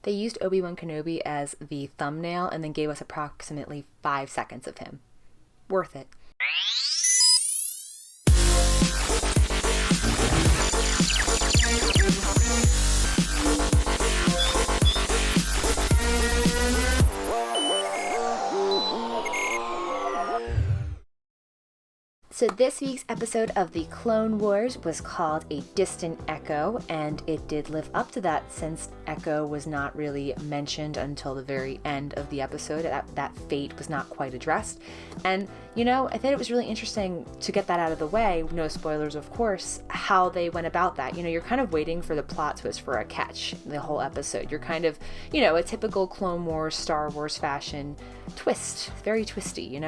They used Obi-Wan Kenobi as the thumbnail and then gave us approximately 5 seconds of him. Worth it. So this week's episode of The Clone Wars was called A Distant Echo, and it did live up to that since Echo was not really mentioned until the very end of the episode. That fate was not quite addressed. And, I thought it was really interesting to get that out of the way, no spoilers of course, how they went about that. You're kind of waiting for the plot twist for a catch the whole episode. You're kind of, a typical Clone Wars, Star Wars fashion twist. Very twisty,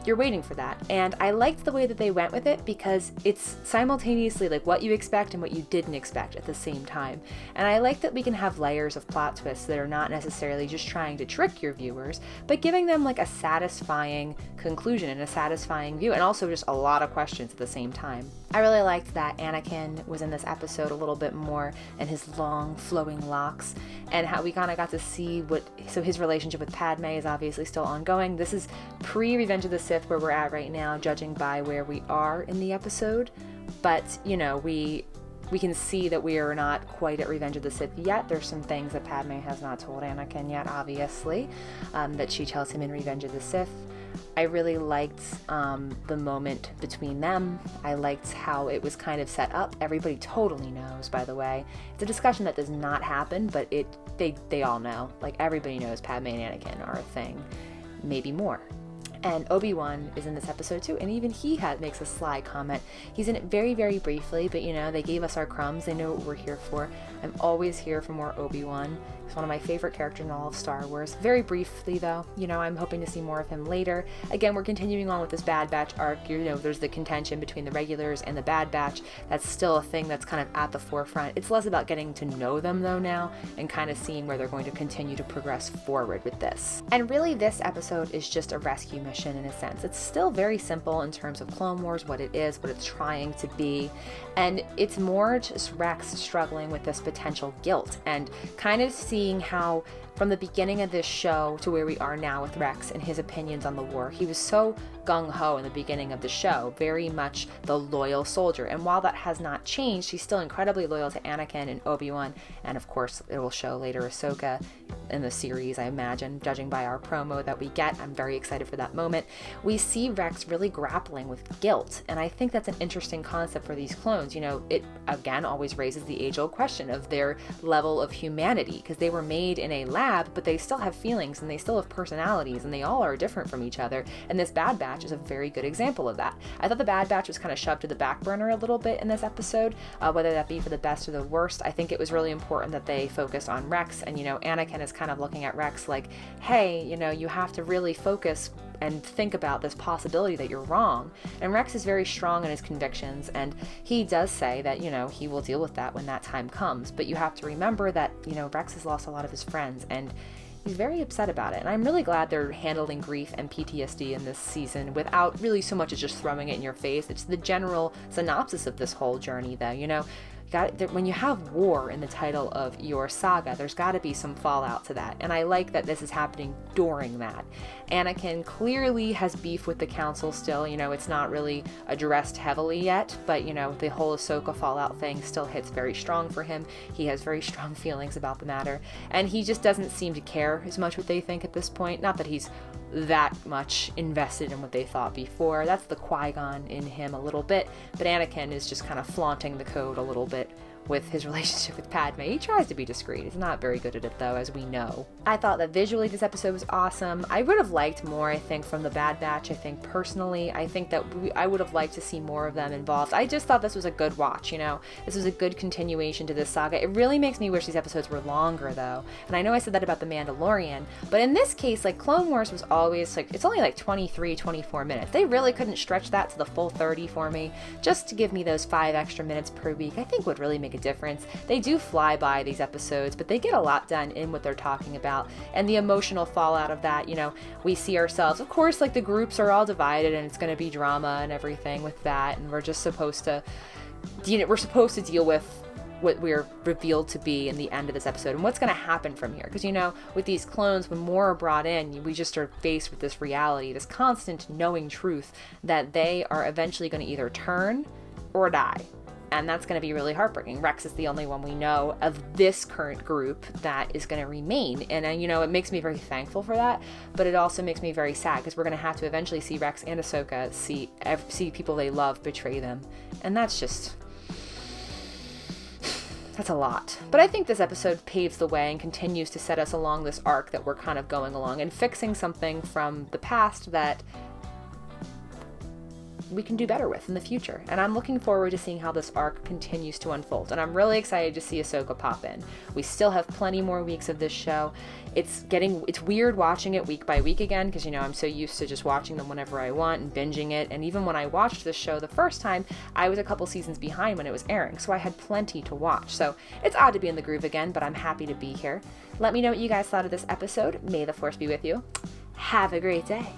You're waiting for that. And I liked the way that they went with it because it's simultaneously like what you expect and what you didn't expect at the same time. And I like that we can have layers of plot twists that are not necessarily just trying to trick your viewers, but giving them like a satisfying conclusion and a satisfying view, and also just a lot of questions at the same time. I really liked that Anakin was in this episode a little bit more, and his long flowing locks, and how we kind of got to see so his relationship with Padme is obviously still ongoing. This is pre-Revenge of the Sith where we're at right now, judging by where we are in the episode. But, we can see that we are not quite at Revenge of the Sith yet. There's some things that Padme has not told Anakin yet, obviously, that she tells him in Revenge of the Sith. I really liked the moment between them. I liked how it was kind of set up. Everybody totally knows, by the way. It's a discussion that does not happen, but they all know. Like, everybody knows Padme and Anakin are a thing. Maybe more. And Obi-Wan is in this episode too, and even he makes a sly comment. He's in it very, very briefly, but they gave us our crumbs. They know what we're here for. I'm always here for more Obi-Wan. He's one of my favorite characters in all of Star Wars. Very briefly though, I'm hoping to see more of him later. Again, we're continuing on with this Bad Batch arc. There's the contention between the regulars and the Bad Batch. That's still a thing that's kind of at the forefront. It's less about getting to know them though now, and kind of seeing where they're going to continue to progress forward with this. And really this episode is just a rescue mission in a sense. It's still very simple in terms of Clone Wars, what it is, what it's trying to be. And it's more just Rex struggling with this potential guilt and kind of seeing how from the beginning of this show to where we are now with Rex and his opinions on the war, he was so gung-ho in the beginning of the show, very much the loyal soldier. And while that has not changed, he's still incredibly loyal to Anakin and Obi-Wan, and of course it will show later Ahsoka in the series, I imagine, judging by our promo that we get. I'm very excited for that moment. We see Rex really grappling with guilt, and I think that's an interesting concept for these clones. It again always raises the age-old question of their level of humanity, because they were made in a lab, but they still have feelings and they still have personalities, and they all are different from each other. And this Bad Batch is a very good example of that. I thought the Bad Batch was kind of shoved to the back burner a little bit in this episode, whether that be for the best or the worst. I think it was really important that they focused on Rex, and Anakin is kind of looking at Rex like, hey, you have to really focus and think about this possibility that you're wrong. And Rex is very strong in his convictions, and he does say that, he will deal with that when that time comes. But you have to remember that, Rex has lost a lot of his friends, and he's very upset about it. And I'm really glad they're handling grief and PTSD in this season without really so much as just throwing it in your face. It's the general synopsis of this whole journey, though, when you have war in the title of your saga, there's got to be some fallout to that. And I like that this is happening during that. Anakin clearly has beef with the council still. It's not really addressed heavily yet, but the whole Ahsoka fallout thing still hits very strong for him. He has very strong feelings about the matter, and he just doesn't seem to care as much what they think at this point. Not that he's that much invested in what they thought before. That's the Qui-Gon in him a little bit, but Anakin is just kind of flaunting the code a little bit with his relationship with Padme. He tries to be discreet. He's not very good at it, though, as we know. I thought that visually this episode was awesome. I would have liked more, I think, from the Bad Batch. I think personally, I think that I would have liked to see more of them involved. I just thought this was a good watch, This was a good continuation to this saga. It really makes me wish these episodes were longer, though. And I know I said that about The Mandalorian, but in this case, Clone Wars was always, it's only 23, 24 minutes. They really couldn't stretch that to the full 30 for me. Just to give me those 5 extra minutes per week, I think would really make a difference. They do fly by these episodes, but they get a lot done in what they're talking about, and the emotional fallout of that. We see ourselves, of course, the groups are all divided, and it's going to be drama and everything with that, and we're just supposed to deal with what we're revealed to be in the end of this episode and what's going to happen from here. Because, you know, with these clones, when more are brought in, we just are faced with this reality, this constant knowing truth that they are eventually going to either turn or die. And that's going to be really heartbreaking. Rex is the only one we know of this current group that is going to remain. And, you know, it makes me very thankful for that. But it also makes me very sad because we're going to have to eventually see Rex and Ahsoka see people they love betray them. And that's a lot. But I think this episode paves the way and continues to set us along this arc that we're kind of going along and fixing something from the past that we can do better with in the future. And I'm looking forward to seeing how this arc continues to unfold. And I'm really excited to see Ahsoka pop in. We still have plenty more weeks of this show. It's weird watching it week by week again because, you know, I'm so used to just watching them whenever I want and binging it. And even when I watched this show the first time, I was a couple seasons behind when it was airing, so I had plenty to watch. So it's odd to be in the groove again, but I'm happy to be here. Let me know what you guys thought of this episode. May the Force be with you. Have a great day.